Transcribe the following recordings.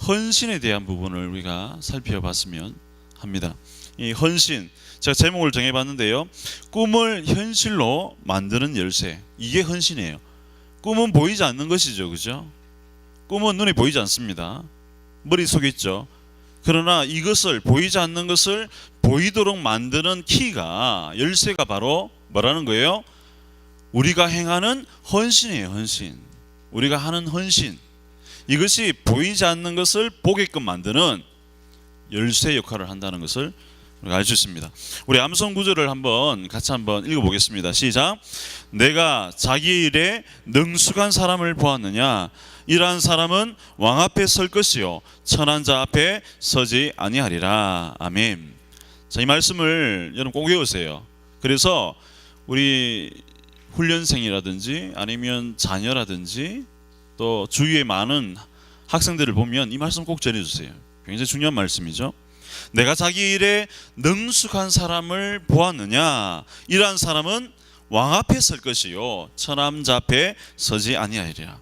헌신에 대한 부분을 우리가 살펴봤으면 합니다. 이 헌신, 제가 제목을 정해봤는데요, 꿈을 현실로 만드는 열쇠, 이게 헌신이에요. 꿈은 보이지 않는 것이죠, 그죠? 꿈은 눈에 보이지 않습니다. 머릿속에 있죠. 그러나 이것을, 보이지 않는 것을 보이도록 만드는 키가, 열쇠가 바로 뭐라는 거예요? 우리가 행하는 헌신이에요. 헌신. 우리가 하는 헌신, 이것이 보이지 않는 것을 보게끔 만드는 열쇠 역할을 한다는 것을 우리가 알 수 있습니다. 우리 암송 구절을 같이 한번 읽어보겠습니다. 시작. 내가 자기 일에 능숙한 사람을 보았느냐? 이러한 사람은 왕 앞에 설 것이요 천한 자 앞에 서지 아니하리라. 아멘. 자, 이 말씀을 여러분 꼭 외우세요. 그래서 우리 훈련생이라든지 아니면 자녀라든지 또 주위에 많은 학생들을 보면 이 말씀 꼭 전해주세요. 굉장히 중요한 말씀이죠. 내가 자기 일에 능숙한 사람을 보았느냐? 이러한 사람은 왕 앞에 설 것이요 천함자 앞에 서지 아니하리라.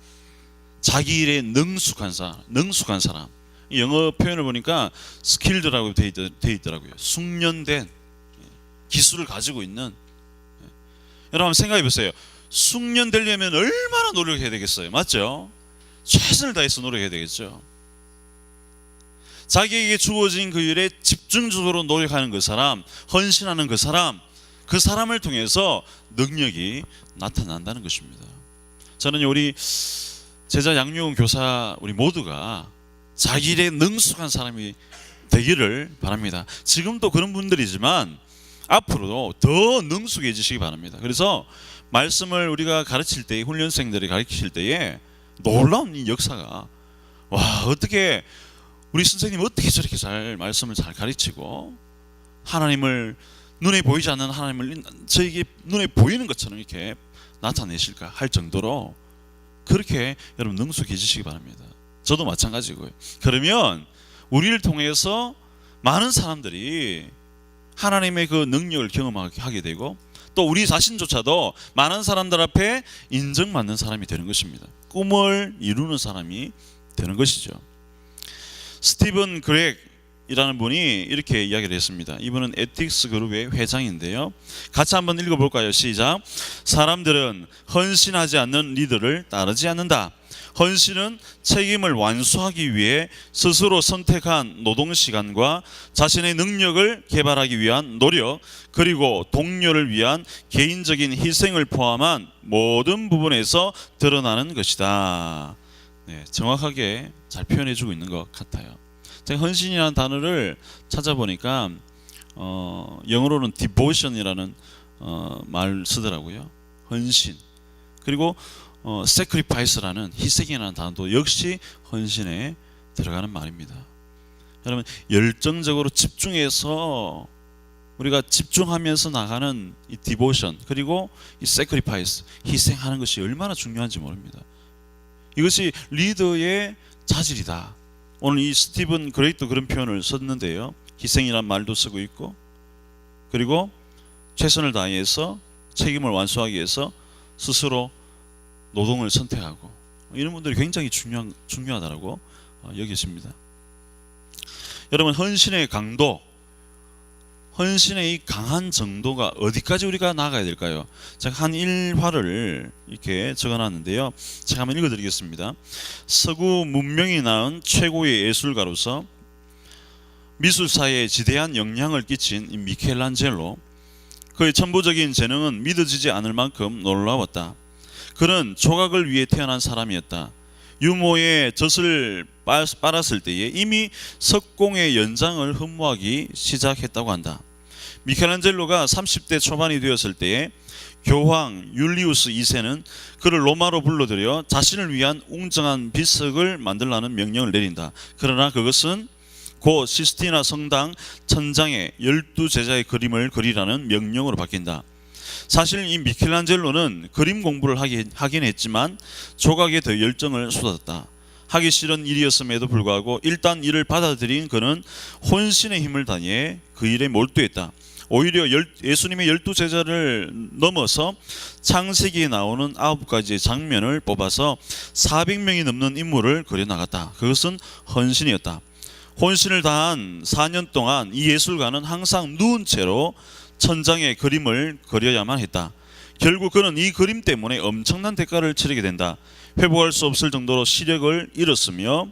자기 일에 능숙한 사람. 이 영어 표현을 보니까 스킬드라고 되어 있더라고요. 숙련된 기술을 가지고 있는. 여러분 한번 생각해 보세요. 숙련되려면 얼마나 노력해야 되겠어요? 맞죠? 최선을 다해서 노력해야 되겠죠. 자기에게 주어진 그 일에 집중적으로 노력하는 그 사람, 헌신하는 그 사람을 통해서 능력이 나타난다는 것입니다. 저는 우리 제자 양육원 교사 우리 모두가 자기 일에 능숙한 사람이 되기를 바랍니다. 지금도 그런 분들이지만 앞으로도 더 능숙해지시기 바랍니다. 그래서 말씀을 우리가 가르칠 때, 훈련생들이 가르칠 때에 놀라운 이 역사가, 와, 어떻게 우리 선생님 어떻게 저렇게 말씀을 잘 가르치고 하나님을, 눈에 보이지 않는 하나님을 저에게 눈에 보이는 것처럼 이렇게 나타내실까 할 정도로 그렇게 여러분 능숙해지시기 바랍니다. 저도 마찬가지고요. 그러면 우리를 통해서 많은 사람들이 하나님의 그 능력을 경험하게 되고 또 우리 자신조차도 많은 사람들 앞에 인정받는 사람이 되는 것입니다. 꿈을 이루는 사람이 되는 것이죠. 스티븐 그렉이라는 분이 이렇게 이야기를 했습니다. 이분은 에틱스 그룹의 회장인데요. 같이 한번 읽어볼까요? 시작. 사람들은 헌신하지 않는 리더를 따르지 않는다. 헌신은 책임을 완수하기 위해 스스로 선택한 노동시간과 자신의 능력을 개발하기 위한 노력, 그리고 동료를 위한 개인적인 희생을 포함한 모든 부분에서 드러나는 것이다. 네, 정확하게 잘 표현해주고 있는 것 같아요. 제가 헌신이라는 단어를 찾아보니까 영어로는 devotion이라는 말 쓰더라고요. 헌신. 그리고 sacrifice라는 희생이라는 단어도 역시 헌신에 들어가는 말입니다. 여러분, 열정적으로 집중해서 우리가 집중하면서 나가는 이 devotion, 그리고 이 sacrifice, 희생하는 것이 얼마나 중요한지 모릅니다. 이것이 리더의 자질이다. 오늘 이 스티븐 그레이도 그런 표현을 썼는데요. 희생이란 말도 쓰고 있고, 그리고 최선을 다해서 책임을 완수하기 위해서 스스로 노동을 선택하고, 이런 분들이 굉장히 중요하다고 여기십니다. 여러분, 헌신의 강도, 헌신의 이 강한 정도가 어디까지 우리가 나가야 될까요? 제가 한 일화를 이렇게 적어놨는데요. 제가 한번 읽어드리겠습니다. 서구 문명이 낳은 최고의 예술가로서 미술사에 지대한 영향을 끼친 미켈란젤로, 그의 천부적인 재능은 믿어지지 않을 만큼 놀라웠다. 그는 조각을 위해 태어난 사람이었다. 유모의 젖을 빨았을 때에 이미 석공의 연장을 흠모하기 시작했다고 한다. 미켈란젤로가 30대 초반이 되었을 때에 교황 율리우스 2세는 그를 로마로 불러들여 자신을 위한 웅장한 비석을 만들라는 명령을 내린다. 그러나 그것은 고 시스티나 성당 천장에 12제자의 그림을 그리라는 명령으로 바뀐다. 사실 이 미켈란젤로는 그림 공부를 하긴 했지만 조각에 더 열정을 쏟았다. 하기 싫은 일이었음에도 불구하고 일단 이를 받아들인 그는 혼신의 힘을 다해 그 일에 몰두했다. 오히려 예수님의 12제자를 넘어서 창세기에 나오는 9가지의 장면을 뽑아서 400명이 넘는 인물을 그려나갔다. 그것은 헌신이었다. 혼신을 다한 4년 동안 이 예술가는 항상 누운 채로 천장에 그림을 그려야만 했다. 결국 그는 이 그림 때문에 엄청난 대가를 치르게 된다. 회복할 수 없을 정도로 시력을 잃었으며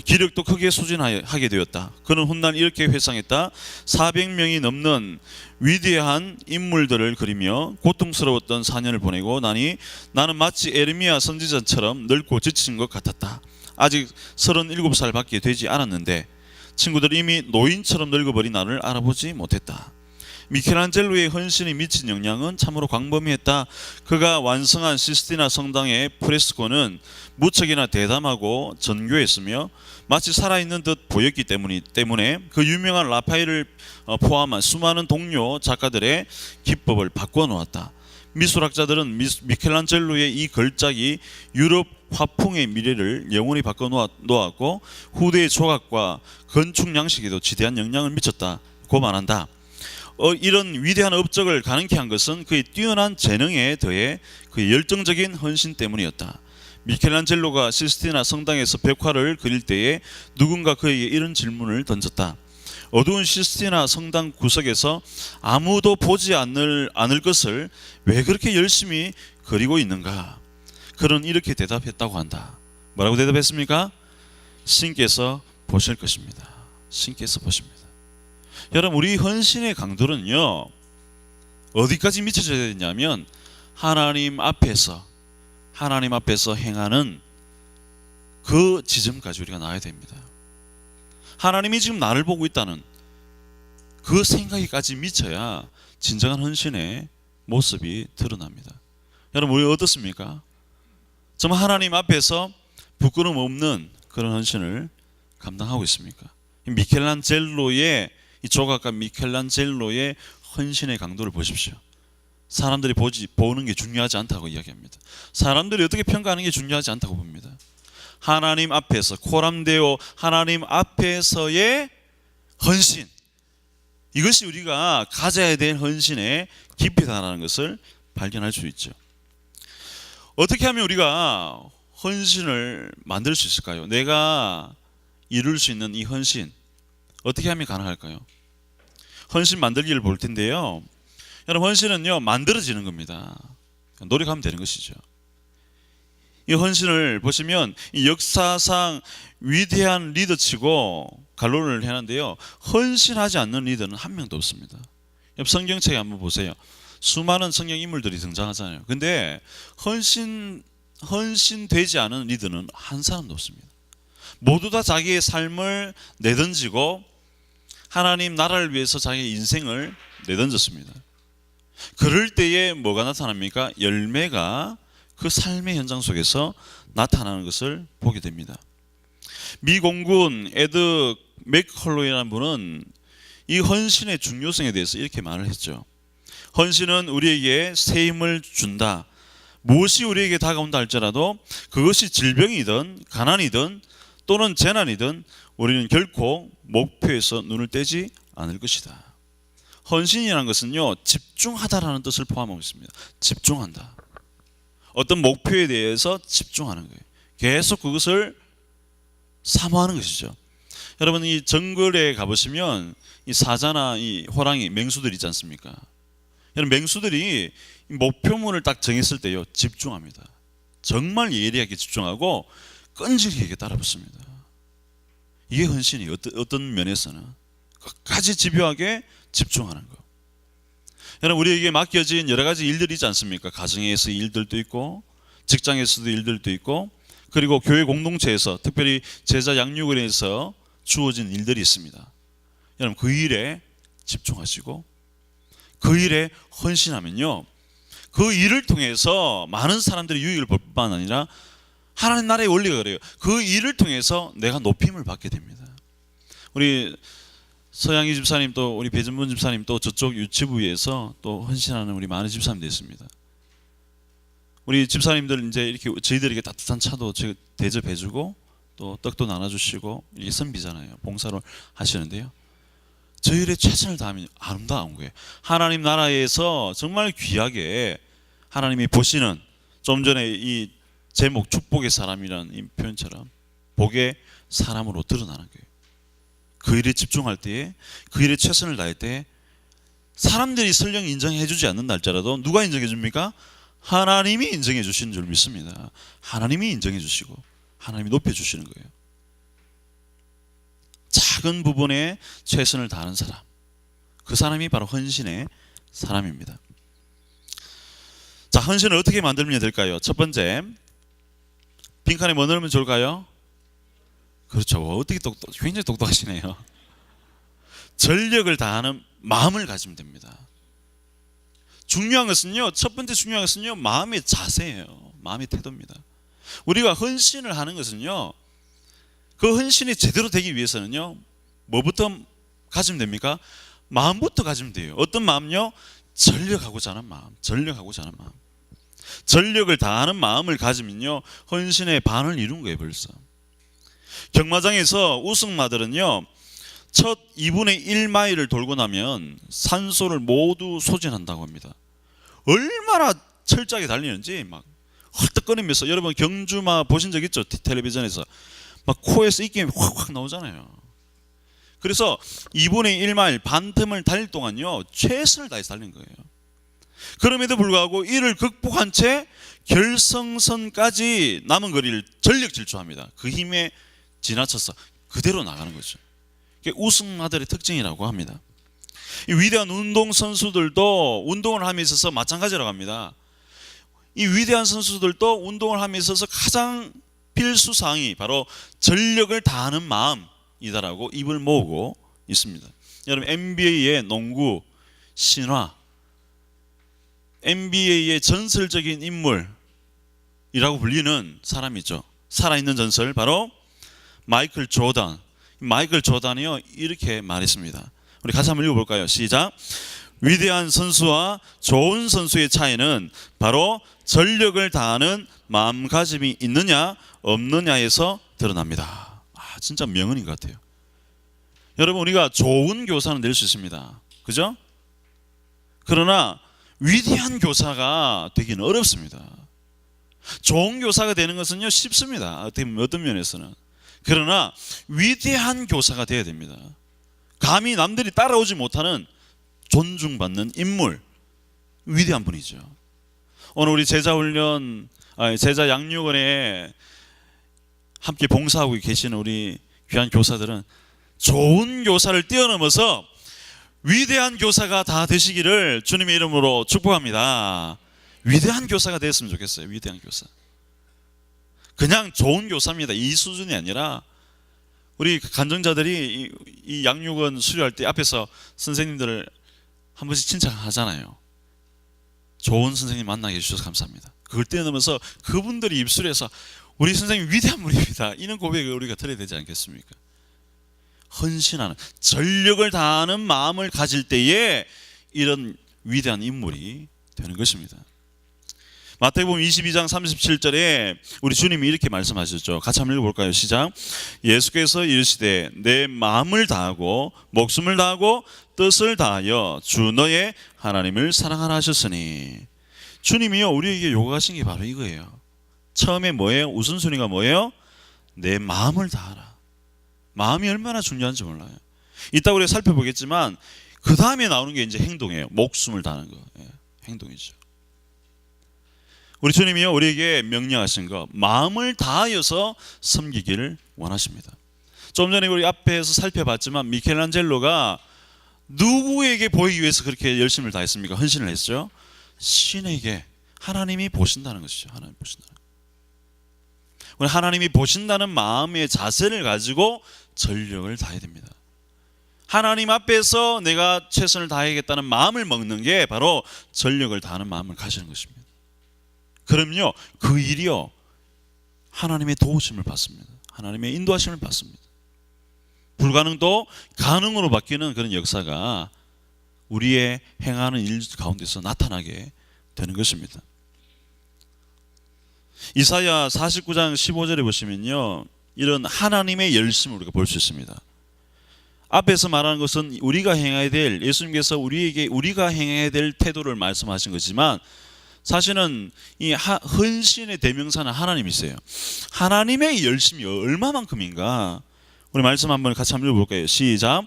기력도 크게 소진하게 되었다. 그는 훗날 이렇게 회상했다. 400명이 넘는 위대한 인물들을 그리며 고통스러웠던 4년을 보내고 나니 나는 마치 에르미야 선지자처럼 늙고 지친 것 같았다. 아직 37살밖에 되지 않았는데 친구들이 이미 노인처럼 늙어버린 나를 알아보지 못했다. 미켈란젤로의 헌신이 미친 영향은 참으로 광범위했다. 그가 완성한 시스티나 성당의 프레스코는 무척이나 대담하고 정교했으며 마치 살아있는 듯 보였기 때문에 그 유명한 라파엘을 포함한 수많은 동료 작가들의 기법을 바꿔놓았다. 미술학자들은 미켈란젤로의 이 걸작이 유럽 화풍의 미래를 영원히 바꿔놓았고 후대의 조각과 건축 양식에도 지대한 영향을 미쳤다고 말한다. 이런 위대한 업적을 가능케 한 것은 그의 뛰어난 재능에 더해 그의 열정적인 헌신 때문이었다. 미켈란젤로가 시스티나 성당에서 벽화를 그릴 때에 누군가 그에게 이런 질문을 던졌다. 어두운 시스티나 성당 구석에서 아무도 보지 않을 것을 왜 그렇게 열심히 그리고 있는가? 그는 이렇게 대답했다고 한다. 뭐라고 대답했습니까? 신께서 보실 것입니다. 신께서 보십니다. 여러분, 우리 헌신의 강도는요 어디까지 미쳐져야 되냐면 하나님 앞에서 행하는 그 지점까지 우리가 나와야 됩니다. 하나님이 지금 나를 보고 있다는 그 생각이까지 미쳐야 진정한 헌신의 모습이 드러납니다. 여러분, 우리 어떻습니까? 정말 하나님 앞에서 부끄럼 없는 그런 헌신을 감당하고 있습니까? 미켈란젤로의 이 조각가 미켈란젤로의 헌신의 강도를 보십시오. 사람들이 보는 게 중요하지 않다고 이야기합니다. 사람들이 어떻게 평가하는 게 중요하지 않다고 봅니다. 하나님 앞에서 코람데오 하나님 앞에서의 헌신, 이것이 우리가 가져야 될 헌신의 깊이다라는 것을 발견할 수 있죠. 어떻게 하면 우리가 헌신을 만들 수 있을까요? 내가 이룰 수 있는 이 헌신 어떻게 하면 가능할까요? 헌신 만들기를 볼 텐데요. 여러분, 헌신은요 만들어지는 겁니다. 노력하면 되는 것이죠. 이 헌신을 보시면 이 역사상 위대한 리더치고 간론을 해놨는데요, 헌신하지 않는 리더는 한 명도 없습니다. 성경책에 한번 보세요. 수많은 성경 인물들이 등장하잖아요. 근데 헌신되지 않은 리더는 한 사람도 없습니다. 모두 다 자기의 삶을 내던지고 하나님 나라를 위해서 자기의 인생을 내던졌습니다. 그럴 때에 뭐가 나타납니까? 열매가 그 삶의 현장 속에서 나타나는 것을 보게 됩니다. 미 공군 에드 맥컬로이라는 분은 이 헌신의 중요성에 대해서 이렇게 말을 했죠. 헌신은 우리에게 새 힘을 준다. 무엇이 우리에게 다가온다 할지라도 그것이 질병이든 가난이든 또는 재난이든 우리는 결코 목표에서 눈을 떼지 않을 것이다. 헌신이라는 것은요 집중하다라는 뜻을 포함하고 있습니다. 집중한다. 어떤 목표에 대해서 집중하는 거예요. 계속 그것을 사모하는 것이죠. 여러분, 이 정글에 가보시면 이 사자나 이 호랑이, 맹수들 있지 않습니까? 여러분, 맹수들이 목표물을 딱 정했을 때요 집중합니다. 정말 예리하게 집중하고 끈질기게 따라붙습니다. 이게 헌신이 어떤 면에서는 끝까지 집요하게 집중하는 거. 여러분, 우리에게 맡겨진 여러 가지 일들이 있지 않습니까? 가정에서 일들도 있고 직장에서도 일들도 있고 그리고 교회 공동체에서 특별히 제자 양육을 해서 주어진 일들이 있습니다. 여러분, 그 일에 집중하시고 그 일에 헌신하면요 그 일을 통해서 많은 사람들이 유익을 볼 뿐만 아니라 하나님 나라의 원리가 그래요. 그 일을 통해서 내가 높임을 받게 됩니다. 우리 서양희 집사님 또 우리 배전문 집사님 또 저쪽 유치부에서 또 헌신하는 우리 많은 집사님들 있습니다. 우리 집사님들 이제 이렇게 저희들에게 따뜻한 차도 대접해주고 또 떡도 나눠주시고 이게 선비잖아요. 봉사를 하시는데요. 저 일에 최선을 다하면 아름다운 거예요. 하나님 나라에서 정말 귀하게 하나님이 보시는, 좀 전에 이 제목 축복의 사람이라는 이 표현처럼 복의 사람으로 드러나는 거예요. 그 일에 집중할 때에, 그 일에 최선을 다할 때 사람들이 설령 인정해 주지 않는다 할지라도 누가 인정해 줍니까? 하나님이 인정해 주시는 줄 믿습니다. 하나님이 인정해 주시고 하나님이 높여 주시는 거예요. 작은 부분에 최선을 다하는 사람, 그 사람이 바로 헌신의 사람입니다. 자, 헌신을 어떻게 만들면 될까요? 첫 번째, 빈칸에 뭐 넣으면 좋을까요? 그렇죠. 어떻게 굉장히 똑똑하시네요. 전력을 다하는 마음을 가지면 됩니다. 중요한 것은요, 첫 번째 중요한 것은요, 마음의 자세예요. 마음의 태도입니다. 우리가 헌신을 하는 것은요, 그 헌신이 제대로 되기 위해서는요, 뭐부터 가지면 됩니까? 마음부터 가지면 돼요. 어떤 마음요? 전력하고자 하는 마음. 전력하고자 하는 마음. 전력을 다하는 마음을 가지면요, 헌신의 반을 이룬 거예요, 벌써. 경마장에서 우승마들은요, 첫 2분의 1마일을 돌고 나면 산소를 모두 소진한다고 합니다. 얼마나 철저하게 달리는지 막 헐떡거리면서, 여러분 경주마 보신 적 있죠? 텔레비전에서 막 코에서 입김이 확확 나오잖아요. 그래서 2분의 1마일 반틈을 달릴 동안요, 최선을 다해서 달린 거예요. 그럼에도 불구하고 이를 극복한 채 결승선까지 남은 거리를 전력 질주합니다. 그 힘에 지나쳐서 그대로 나가는 거죠. 이게 우승마들의 특징이라고 합니다. 이 위대한 운동 선수들도 운동을 함에 있어서 마찬가지라고 합니다. 이 위대한 선수들도 운동을 함에 있어서 가장 필수 사항이 바로 전력을 다하는 마음이다라고 입을 모으고 있습니다. 여러분, NBA의 농구 신화, NBA의 전설적인 인물이라고 불리는 사람이 있죠. 살아있는 전설, 바로 마이클 조던. 마이클 조던이요, 이렇게 말했습니다. 우리 같이 한번 읽어볼까요? 시작. 위대한 선수와 좋은 선수의 차이는 바로 전력을 다하는 마음가짐이 있느냐 없느냐에서 드러납니다. 진짜 명언인 것 같아요. 여러분, 우리가 좋은 교사는 될 수 있습니다. 그죠? 그러나 위대한 교사가 되기는 어렵습니다. 좋은 교사가 되는 것은요, 쉽습니다. 어떤 면에서는. 그러나 위대한 교사가 되어야 됩니다. 감히 남들이 따라오지 못하는 존중받는 인물, 위대한 분이죠. 오늘 우리 제자 양육원에 함께 봉사하고 계시는 우리 귀한 교사들은 좋은 교사를 뛰어넘어서 위대한 교사가 다 되시기를 주님의 이름으로 축복합니다. 위대한 교사가 되었으면 좋겠어요. 위대한 교사. 그냥 좋은 교사입니다. 이 수준이 아니라, 우리 간증자들이 이 양육원 수료할 때 앞에서 선생님들을 한 번씩 칭찬하잖아요. 좋은 선생님 만나게 해주셔서 감사합니다. 그걸 뛰어넘어서 그분들이 입술에서 우리 선생님 위대한 분입니다, 이런 고백을 우리가 들어야 되지 않겠습니까? 헌신하는, 전력을 다하는 마음을 가질 때에 이런 위대한 인물이 되는 것입니다. 마태복음 22장 37절에 우리 주님이 이렇게 말씀하셨죠. 같이 한번 읽어볼까요? 시작. 예수께서 이르시되 내 마음을 다하고 목숨을 다하고 뜻을 다하여 주 너의 하나님을 사랑하라 하셨으니, 주님이요, 우리에게 요구하신 게 바로 이거예요. 처음에 뭐예요? 우선순위가 뭐예요? 내 마음을 다하라. 마음이 얼마나 중요한지 몰라요. 이따 우리가 살펴보겠지만 그 다음에 나오는 게 이제 행동이에요. 목숨을 다하는 거. 행동이죠. 우리 주님이요, 우리에게 명령하신 거, 마음을 다하여서 섬기기를 원하십니다. 좀 전에 우리 앞에서 살펴봤지만 미켈란젤로가 누구에게 보이기 위해서 그렇게 열심을 다했습니까? 헌신을 했죠. 신에게. 하나님이 보신다는 것이죠. 하나님 보신다는 것. 우리 하나님이 보신다는 마음의 자세를 가지고 전력을 다해야 됩니다. 하나님 앞에서 내가 최선을 다하겠다는 마음을 먹는 게 바로 전력을 다하는 마음을 가지는 것입니다. 그럼요, 그 일이요, 하나님의 도우심을 받습니다. 하나님의 인도하심을 받습니다. 불가능도 가능으로 바뀌는 그런 역사가 우리의 행하는 일 가운데서 나타나게 되는 것입니다. 이사야 49장 15절에 보시면요, 이런 하나님의 열심을 우리가 볼 수 있습니다. 앞에서 말하는 것은 우리가 행해야 될, 예수님께서 우리가 행해야 될 태도를 말씀하신 거지만 사실은 이 헌신의 대명사는 하나님이세요. 하나님의 열심이 얼마만큼인가? 우리 말씀 한번 같이 한번 읽어볼까요? 시작.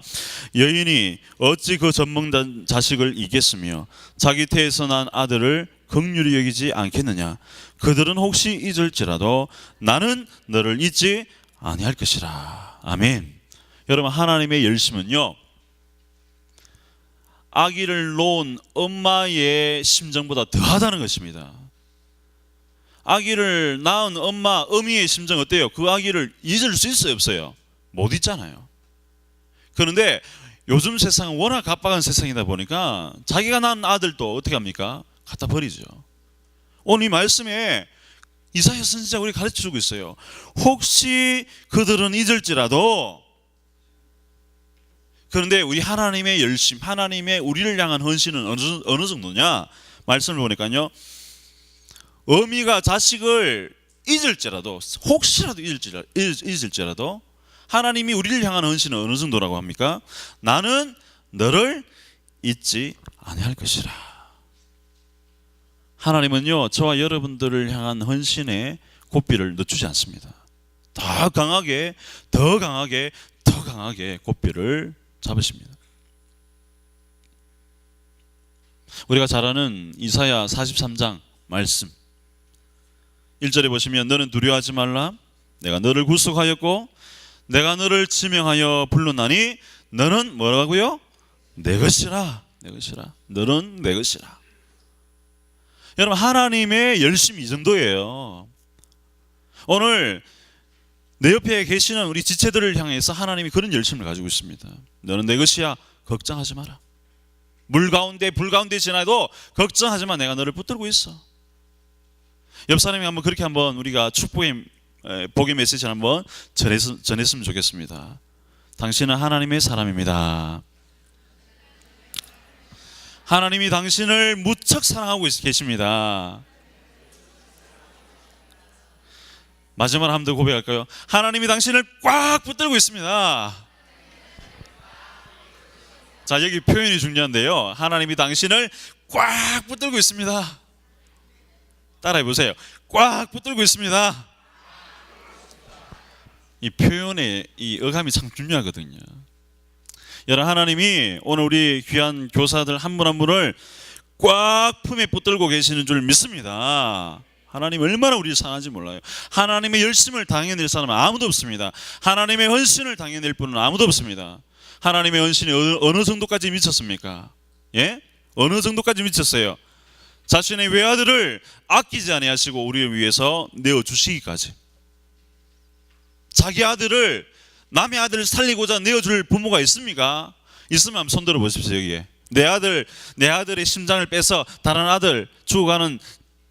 여인이 어찌 그 젖먹는 자식을 이겠으며 자기 태에서 난 아들을 긍휼히 여기지 않겠느냐? 그들은 혹시 잊을지라도 나는 너를 잊지 아니할 것이라. 아멘. 여러분, 하나님의 열심은요, 아기를 놓은 엄마의 심정보다 더하다는 것입니다. 아기를 낳은 어미의 심정 어때요? 그 아기를 잊을 수 있어요, 없어요? 못 잊잖아요. 그런데 요즘 세상은 워낙 갑박한 세상이다 보니까 자기가 낳은 아들도 어떻게 합니까? 갖다 버리죠. 오늘 이 말씀에 이사야 선지자가 우리 가르쳐주고 있어요. 혹시 그들은 잊을지라도. 그런데 우리 하나님의 열심, 하나님의 우리를 향한 헌신은 어느 정도냐? 말씀을 보니까요, 어미가 자식을 잊을지라도, 혹시라도 잊을지라도 하나님이 우리를 향한 헌신은 어느 정도라고 합니까? 나는 너를 잊지 아니할 것이라. 하나님은요, 저와 여러분들을 향한 헌신에 고삐를 늦추지 않습니다. 더 강하게 고삐를 잡으십니다. 우리가 잘 아는 이사야 43장 말씀 1절에 보시면 너는 두려워하지 말라. 내가 너를 구속하였고 내가 너를 지명하여 불렀나니 너는 뭐라고요? 내 것이라. 너는 내 것이라. 여러분, 하나님의 열심이 이 정도예요. 오늘 내 옆에 계시는 우리 지체들을 향해서 하나님이 그런 열심을 가지고 있습니다. 너는 내 것이야. 걱정하지 마라. 물 가운데 불 가운데 지나도 걱정하지 마. 내가 너를 붙들고 있어. 옆 사람이 한번 그렇게 한번 우리가 축복의 복의 메시지를 한번 전했으면 좋겠습니다. 당신은 하나님의 사람입니다. 하나님이 당신을 무척 사랑하고 계십니다. 마지막으로 한 번 더 고백할까요? 하나님이 당신을 꽉 붙들고 있습니다. 자, 여기 표현이 중요한데요. 하나님이 당신을 꽉 붙들고 있습니다. 따라해 보세요. 꽉 붙들고 있습니다. 이 표현의 이 어감이 참 중요하거든요. 여러분, 하나님이 오늘 우리 귀한 교사들 한 분 한 분을 꽉 품에 붙들고 계시는 줄 믿습니다. 하나님 얼마나 우리를 사랑하는지 몰라요. 하나님의 열심을 당해낼 사람은 아무도 없습니다. 하나님의 헌신을 당해낼 분은 아무도 없습니다. 하나님의 헌신이 어느 정도까지 미쳤습니까? 예? 어느 정도까지 미쳤어요? 자신의 외아들을 아끼지 아니하시고 우리를 위해서 내어주시기까지. 자기 아들을, 남의 아들을 살리고자 내어줄 부모가 있습니까? 있으면 한번 손들어 보십시오. 여기에 내 아들의 심장을 빼서 다른 아들 죽어가는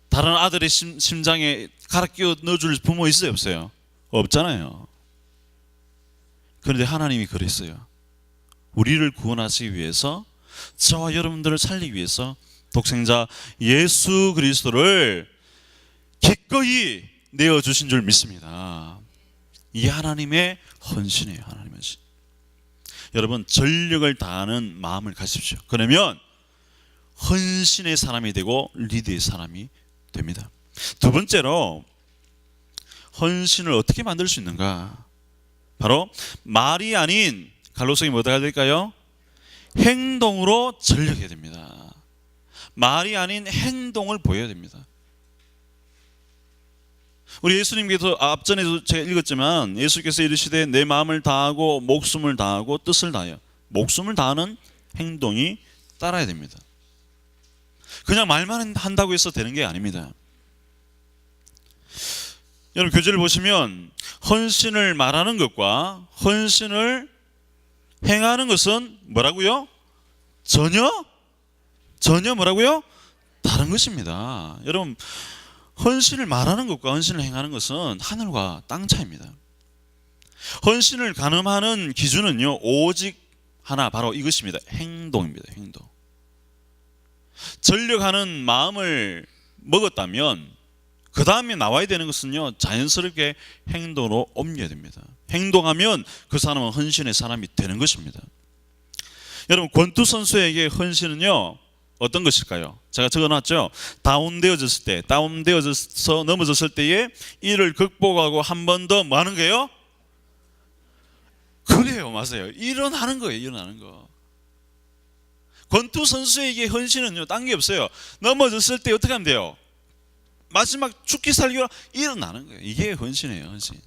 다른 아들의 심장에 갈아 끼워 넣어줄 부모 있어요, 없어요? 없잖아요. 그런데 하나님이 그랬어요. 우리를 구원하시기 위해서, 저와 여러분들을 살리기 위해서 독생자 예수 그리스도를 기꺼이 내어주신 줄 믿습니다. 이 하나님의 헌신이에요. 하나님의 헌신. 여러분, 전력을 다하는 마음을 가십시오. 그러면 헌신의 사람이 되고 리드의 사람이 됩니다. 두 번째로 헌신을 어떻게 만들 수 있는가? 바로 말이 아닌 갈로성이 뭐가 될까요? 행동으로 전력해야 됩니다. 말이 아닌 행동을 보여야 됩니다. 우리 예수님께서 앞전에도 제가 읽었지만 예수께서 이르시되 내 마음을 다하고 목숨을 다하고 뜻을 다하여, 목숨을 다하는 행동이 따라야 됩니다. 그냥 말만 한다고 해서 되는 게 아닙니다. 여러분, 교재를 보시면 헌신을 말하는 것과 헌신을 행하는 것은 뭐라고요? 전혀 뭐라고요? 다른 것입니다. 여러분, 헌신을 말하는 것과 헌신을 행하는 것은 하늘과 땅 차이입니다. 헌신을 가늠하는 기준은요, 오직 하나, 바로 이것입니다. 행동입니다. 행동. 전력하는 마음을 먹었다면 그 다음에 나와야 되는 것은요, 자연스럽게 행동으로 옮겨야 됩니다. 행동하면 그 사람은 헌신의 사람이 되는 것입니다. 여러분, 권투 선수에게 헌신은요 어떤 것일까요? 제가 적어놨죠. 다운되어져서 넘어졌을 때에 이를 극복하고 한 번 더 뭐 하는 거예요? 그래요, 맞아요. 일어나는 거예요, 일어나는 거. 권투 선수에게 헌신은요 딴 게 없어요. 넘어졌을 때 어떻게 하면 돼요? 마지막 죽기 살기로 일어나는 거예요. 이게 헌신이에요, 헌신.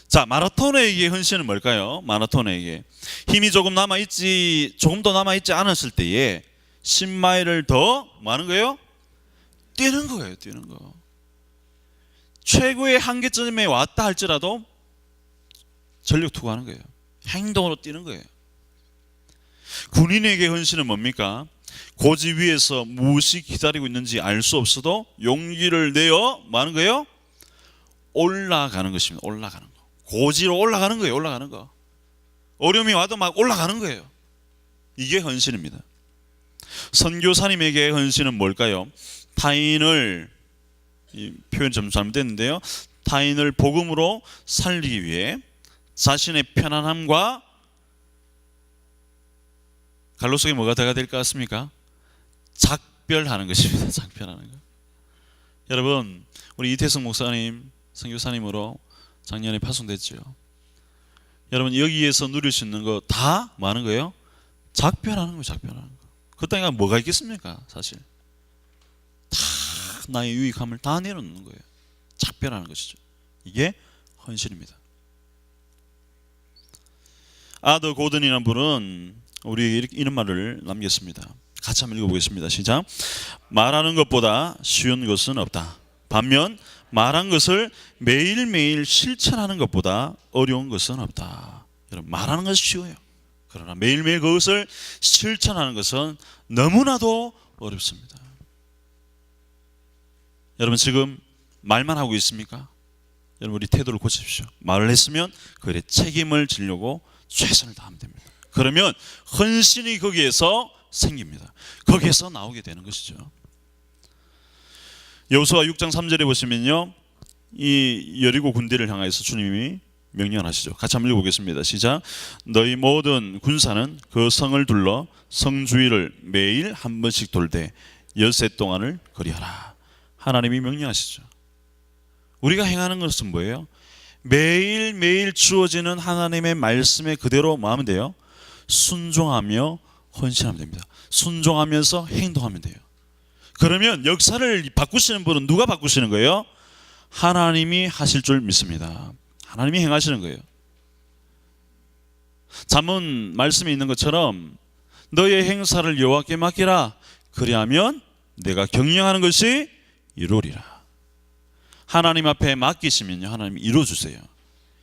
자, 마라토너에게 헌신은 뭘까요? 마라토너에게 힘이 조금 더 남아있지 않았을 때에 10마일을 더 뭐 하는 거예요? 뛰는 거예요, 뛰는 거. 최고의 한계점에 왔다 할지라도 전력 투구하는 거예요. 행동으로 뛰는 거예요. 군인에게 헌신은 뭡니까? 고지 위에서 무엇이 기다리고 있는지 알 수 없어도 용기를 내어 뭐 하는 거예요? 올라가는 것입니다. 올라가는 거. 고지로 올라가는 거예요. 올라가는 거. 어려움이 와도 막 올라가는 거예요. 이게 헌신입니다. 선교사님에게 헌신은 뭘까요? 타인을, 이 표현 좀 잘못됐는데요, 타인을 복음으로 살리기 위해 자신의 편안함과 갈로 속에 뭐가 돼야 될 것 같습니까? 작별하는 것입니다. 작별하는 것. 여러분, 우리 이태성 목사님 선교사님으로 작년에 파송됐죠. 여러분, 여기에서 누릴 수 있는 거 다 뭐 하는 거예요? 작별하는 거예요. 작별하는 거. 그 땅에 뭐가 있겠습니까? 사실 다 나의 유익함을 다 내려놓는 거예요. 작별하는 것이죠. 이게 헌신입니다. 아더 고든이라는 분은 우리 이런 말을 남겼습니다. 같이 한번 읽어보겠습니다. 시작. 말하는 것보다 쉬운 것은 없다. 반면 말한 것을 매일매일 실천하는 것보다 어려운 것은 없다. 여러분, 말하는 것은 쉬워요. 그러나 매일매일 그것을 실천하는 것은 너무나도 어렵습니다. 여러분, 지금 말만 하고 있습니까? 여러분, 우리 태도를 고치십시오. 말을 했으면 그에 책임을 지려고 최선을 다하면 됩니다. 그러면 헌신이 거기에서 생깁니다. 거기에서 나오게 되는 것이죠. 여호수아 6장 3절에 보시면요, 이 여리고 군대를 향해서 주님이 명령을 하시죠. 같이 한번 읽어보겠습니다. 시작. 너희 모든 군사는 그 성을 둘러 성 주위를 매일 한 번씩 돌되 엿새 동안을 거리하라. 하나님이 명령하시죠. 우리가 행하는 것은 뭐예요? 매일매일 주어지는 하나님의 말씀에 그대로 뭐 하면 돼요? 순종하며 헌신하면 됩니다. 순종하면서 행동하면 돼요. 그러면 역사를 바꾸시는 분은 누가 바꾸시는 거예요? 하나님이 하실 줄 믿습니다. 하나님이 행하시는 거예요. 잠언 말씀에 있는 것처럼 너의 행사를 여호와께 맡기라. 그리하면 내가 경영하는 것이 이루리라. 하나님 앞에 맡기시면요, 하나님이 이루어주세요.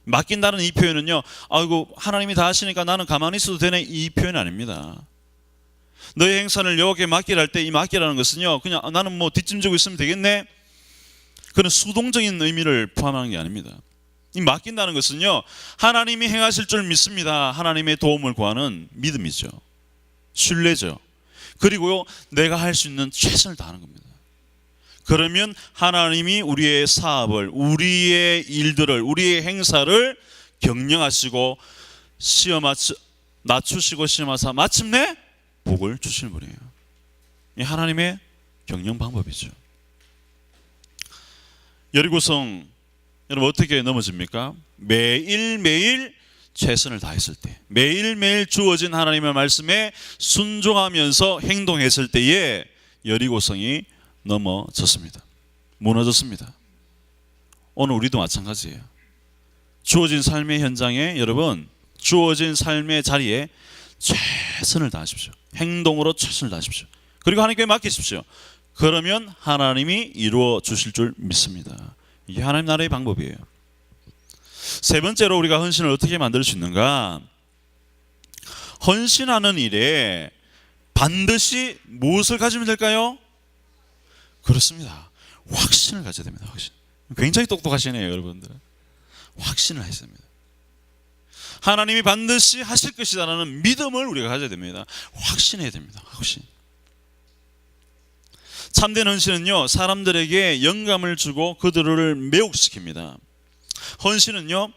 맡긴다는 이 표현은요, 아이고 하나님이 다 하시니까 나는 가만히 있어도 되네, 이 표현 아닙니다. 너의 행사를 여호와께 맡기라 할 때 이 맡기라는 것은요, 그냥 나는 뭐 뒷짐지고 있으면 되겠네, 그런 수동적인 의미를 포함하는 게 아닙니다. 이 맡긴다는 것은요, 하나님이 행하실 줄 믿습니다. 하나님의 도움을 구하는 믿음이죠. 신뢰죠. 그리고요, 내가 할 수 있는 최선을 다하는 겁니다. 그러면 하나님이 우리의 사업을, 우리의 일들을, 우리의 행사를 경영하시고 낮추시고 시험하사 마침내 복을 주시는 분이에요. 이 하나님의 경영 방법이죠. 여리고성 여러분 어떻게 넘어집니까? 매일매일 최선을 다했을 때, 매일매일 주어진 하나님의 말씀에 순종하면서 행동했을 때에 여리고성이 넘어졌습니다. 무너졌습니다. 오늘 우리도 마찬가지예요. 주어진 삶의 현장에, 여러분 주어진 삶의 자리에 최선을 다하십시오. 행동으로 최선을 다하십시오. 그리고 하나님께 맡기십시오. 그러면 하나님이 이루어 주실 줄 믿습니다. 이게 하나님 나라의 방법이에요. 세 번째로 우리가 헌신을 어떻게 만들 수 있는가? 헌신하는 일에 반드시 무엇을 가지면 될까요? 그렇습니다. 확신을 가져야 됩니다. 확신. 굉장히 똑똑하시네요, 여러분들. 확신을 하셔야 됩니다. 하나님이 반드시 하실 것이다라는 믿음을 우리가 가져야 됩니다. 확신해야 됩니다. 확신. 참된 헌신은요, 사람들에게 영감을 주고 그들을 매혹시킵니다. 헌신은요,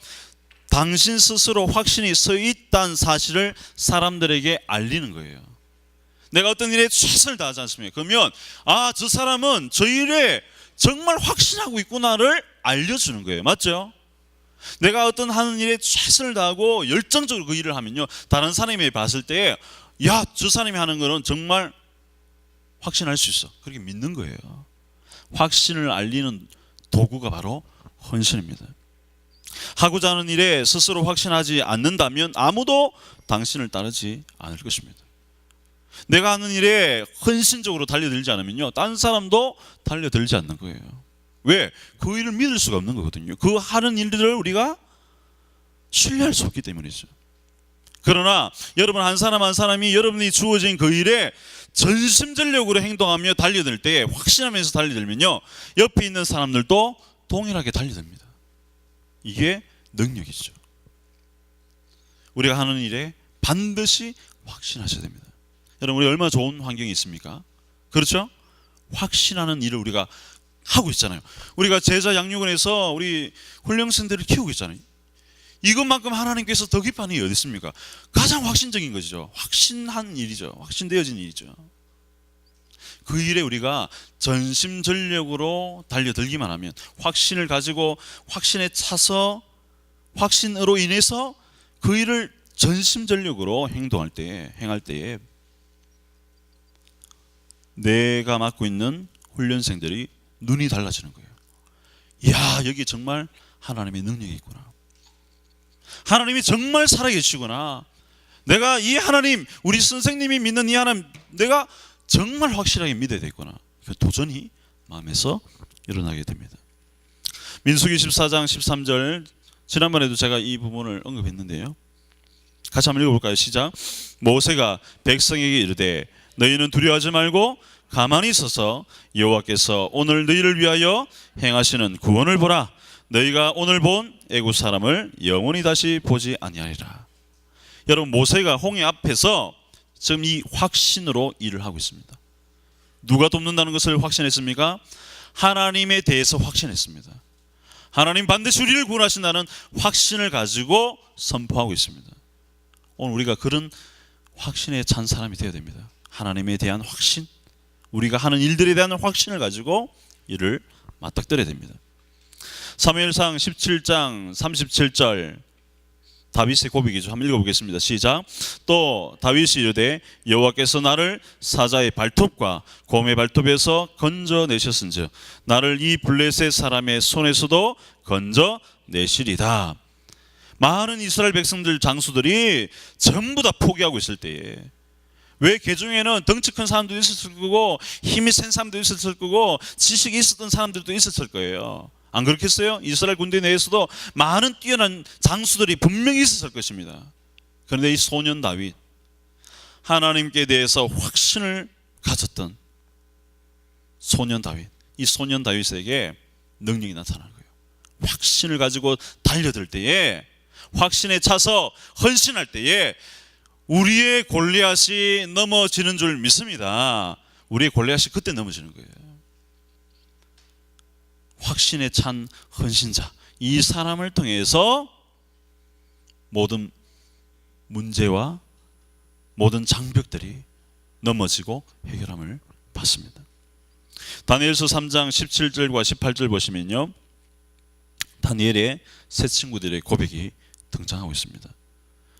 당신 스스로 확신이 서 있다는 사실을 사람들에게 알리는 거예요. 내가 어떤 일에 최선을 다하지 않습니까? 그러면 저 사람은 저 일에 정말 확신하고 있구나를 알려주는 거예요. 맞죠? 내가 어떤 하는 일에 최선을 다하고 열정적으로 그 일을 하면요, 다른 사람이 봤을 때 저 사람이 하는 거는 정말 확신할 수 있어, 그렇게 믿는 거예요. 확신을 알리는 도구가 바로 헌신입니다. 하고자 하는 일에 스스로 확신하지 않는다면 아무도 당신을 따르지 않을 것입니다. 내가 하는 일에 헌신적으로 달려들지 않으면요, 딴 사람도 달려들지 않는 거예요. 왜? 그 일을 믿을 수가 없는 거거든요. 그 하는 일들을 우리가 신뢰할 수 없기 때문이죠. 그러나 여러분 한 사람 한 사람이 여러분이 주어진 그 일에 전심전력으로 행동하며 달려들 때, 확신하면서 달려들면요, 옆에 있는 사람들도 동일하게 달려듭니다. 이게 능력이죠. 우리가 하는 일에 반드시 확신하셔야 됩니다. 여러분, 우리 얼마나 좋은 환경이 있습니까? 그렇죠? 확신하는 일을 우리가 하고 있잖아요. 우리가 제자 양육원에서 우리 훈련생들을 키우고 있잖아요. 이것만큼 하나님께서 더 기뻐하는 일이 어디 있습니까? 가장 확신적인 것이죠. 확신한 일이죠. 확신되어진 일이죠. 그 일에 우리가 전심전력으로 달려들기만 하면, 확신을 가지고 확신에 차서 확신으로 인해서 그 일을 전심전력으로 행할 때에 내가 맡고 있는 훈련생들이 눈이 달라지는 거예요. 이야, 여기 정말 하나님의 능력이 있구나. 하나님이 정말 살아계시구나. 내가 이 하나님, 우리 선생님이 믿는 이 하나님, 내가 정말 확실하게 믿어야 되겠구나. 도전이 마음에서 일어나게 됩니다. 민수기 14장 13절, 지난번에도 제가 이 부분을 언급했는데요, 같이 한번 읽어볼까요? 시작. 모세가 백성에게 이르되 너희는 두려워하지 말고 가만히 있어서 여호와께서 오늘 너희를 위하여 행하시는 구원을 보라. 너희가 오늘 본 애굽 사람을 영원히 다시 보지 아니하리라. 여러분, 모세가 홍해 앞에서 지금 이 확신으로 일을 하고 있습니다. 누가 돕는다는 것을 확신했습니까? 하나님에 대해서 확신했습니다. 하나님 반드시 우리를 구원하신다는 확신을 가지고 선포하고 있습니다. 오늘 우리가 그런 확신에 찬 사람이 되어야 됩니다. 하나님에 대한 확신, 우리가 하는 일들에 대한 확신을 가지고 일을 맞닥뜨려야 됩니다. 사무엘상 17장 37절, 다윗의 고백이죠. 한번 읽어보겠습니다. 시작. 또 다윗이 이르되 여호와께서 나를 사자의 발톱과 곰의 발톱에서 건져내셨은즉 나를 이 블레셋 사람의 손에서도 건져내시리다. 많은 이스라엘 백성들, 장수들이 전부 다 포기하고 있을 때에, 왜 개중에는 덩치 큰 사람도 있었을 거고 힘이 센 사람도 있었을 거고 지식이 있었던 사람들도 있었을 거예요. 안 그렇겠어요? 이스라엘 군대 내에서도 많은 뛰어난 장수들이 분명히 있었을 것입니다. 그런데 이 소년 다윗, 하나님께 대해서 확신을 가졌던 소년 다윗, 이 소년 다윗에게 능력이 나타나는 거예요. 확신을 가지고 달려들 때에, 확신에 차서 헌신할 때에 우리의 골리앗이 넘어지는 줄 믿습니다. 우리의 골리앗이 그때 넘어지는 거예요. 확신에 찬 헌신자, 이 사람을 통해서 모든 문제와 모든 장벽들이 넘어지고 해결함을 받습니다. 다니엘서 3장 17절과 18절 보시면요, 다니엘의 세 친구들의 고백이 등장하고 있습니다.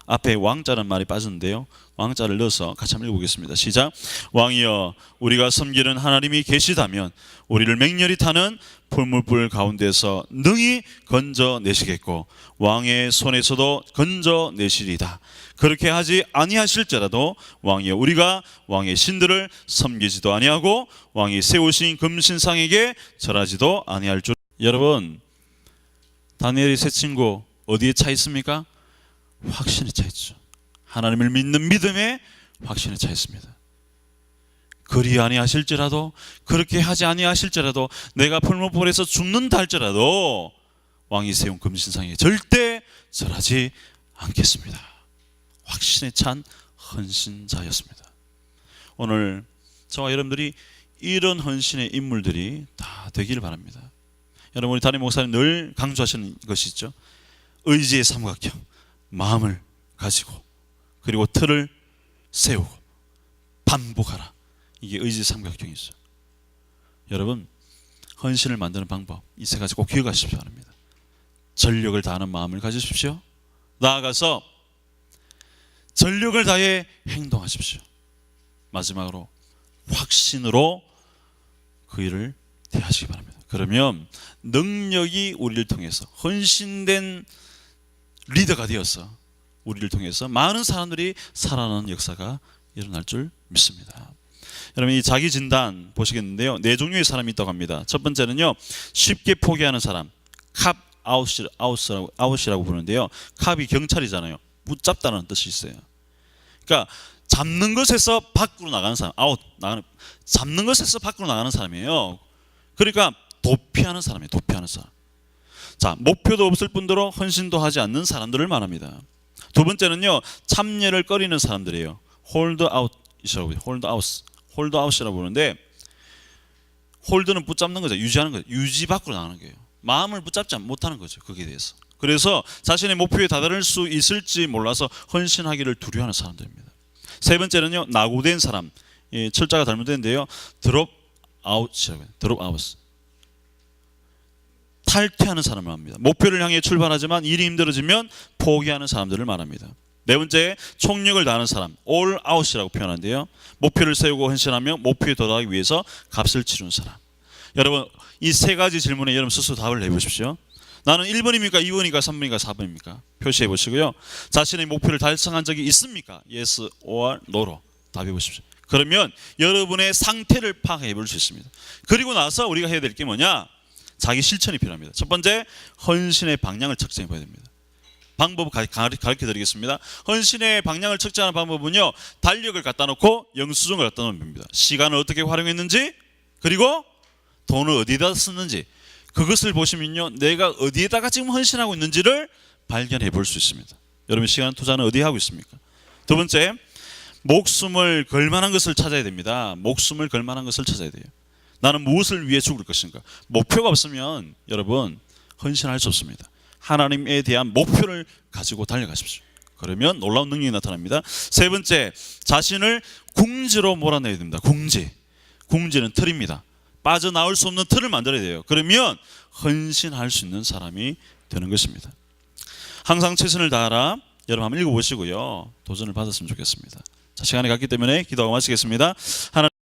앞에 왕자라는 말이 빠졌는데요, 왕자를 넣어서 같이 한번 읽어보겠습니다. 시작. 왕이여, 우리가 섬기는 하나님이 계시다면 우리를 맹렬히 타는 풀물불 가운데서 능히 건져내시겠고 왕의 손에서도 건져내시리다. 그렇게 하지 아니하실지라도 왕이여, 우리가 왕의 신들을 섬기지도 아니하고 왕이 세우신 금신상에게 절하지도 아니할 줄. 여러분, 다니엘의 세 친구 어디에 차 있습니까? 확신에 차 있죠. 하나님을 믿는 믿음에 확신에 차 있습니다. 그리 아니하실지라도, 그렇게 하지 아니하실지라도, 내가 풀무불에서 죽는다 할지라도 왕이 세운 금신상에 절대 절하지 않겠습니다. 확신에 찬 헌신자였습니다. 오늘 저와 여러분들이 이런 헌신의 인물들이 다 되기를 바랍니다. 여러분, 우리 담임 목사님 늘 강조하시는 것이 있죠. 의지의 삼각형, 마음을 가지고 그리고 틀을 세우고 반복하라. 이게 의지의 삼각형이죠. 여러분, 헌신을 만드는 방법 이 세 가지 꼭 기억하십시오 합니다. 전력을 다하는 마음을 가지십시오. 나아가서 전력을 다해 행동하십시오. 마지막으로 확신으로 그 일을 대하시기 바랍니다. 그러면 능력이 우리를 통해서 헌신된 리더가 되어서 우리를 통해서 많은 사람들이 살아나는 역사가 일어날 줄 믿습니다. 여러분, 이 자기 진단 보시겠는데요. 네 종류의 사람이 있다고 합니다. 첫 번째는요, 쉽게 포기하는 사람, 캅 아웃이라고 부르는데요. 캅이 경찰이잖아요. 붙잡다는 뜻이 있어요. 그러니까 잡는 것에서 밖으로 나가는 사람, 잡는 것에서 밖으로 나가는 사람이에요. 그러니까 도피하는 사람이에요. 도피하는 사람. 자, 목표도 없을 뿐더러 헌신도 하지 않는 사람들을 말합니다. 두 번째는요, 참여를 꺼리는 사람들이에요. 홀드아웃이라고 부르는데, 홀드는 붙잡는 거죠. 유지하는 거죠. 유지 밖으로 나가는 거예요. 마음을 붙잡지 못하는 거죠. 거기에 대해서. 그래서 자신의 목표에 다다를 수 있을지 몰라서 헌신하기를 두려워하는 사람들입니다. 세 번째는요, 낙오된 사람. 철자가 잘못된데요, 드롭아웃이라고 해요. 드롭아웃. 탈퇴하는 사람을 말합니다. 목표를 향해 출발하지만 일이 힘들어지면 포기하는 사람들을 말합니다. 네 번째, 총력을 다하는 사람, all out이라고 표현하는데요, 목표를 세우고 헌신하며 목표에 도달하기 위해서 값을 치르는 사람. 여러분, 이 세 가지 질문에 여러분 스스로 답을 내보십시오. 나는 1번입니까? 2번입니까? 3번입니까? 4번입니까? 표시해 보시고요. 자신의 목표를 달성한 적이 있습니까? Yes or No로 답해 보십시오. 그러면 여러분의 상태를 파악해 볼 수 있습니다. 그리고 나서 우리가 해야 될 게 뭐냐? 자기 실천이 필요합니다. 첫 번째, 헌신의 방향을 측정해 봐야 됩니다. 방법 가르쳐 드리겠습니다. 헌신의 방향을 측정하는 방법은요, 달력을 갖다 놓고 영수증을 갖다 놓으면 됩니다. 시간을 어떻게 활용했는지, 그리고 돈을 어디다 썼는지, 그것을 보시면요, 내가 어디에다가 지금 헌신하고 있는지를 발견해 볼 수 있습니다. 여러분, 시간 투자는 어디에 하고 있습니까? 두 번째, 목숨을 걸 만한 것을 찾아야 됩니다. 목숨을 걸 만한 것을 찾아야 돼요. 나는 무엇을 위해 죽을 것인가? 목표가 없으면 여러분 헌신할 수 없습니다. 하나님에 대한 목표를 가지고 달려가십시오. 그러면 놀라운 능력이 나타납니다. 세 번째, 자신을 궁지로 몰아내야 됩니다. 궁지는 틀입니다. 빠져나올 수 없는 틀을 만들어야 돼요. 그러면 헌신할 수 있는 사람이 되는 것입니다. 항상 최선을 다하라. 여러분 한번 읽어보시고요, 도전을 받았으면 좋겠습니다. 자, 시간이 갔기 때문에 기도하고 마치겠습니다. 하나님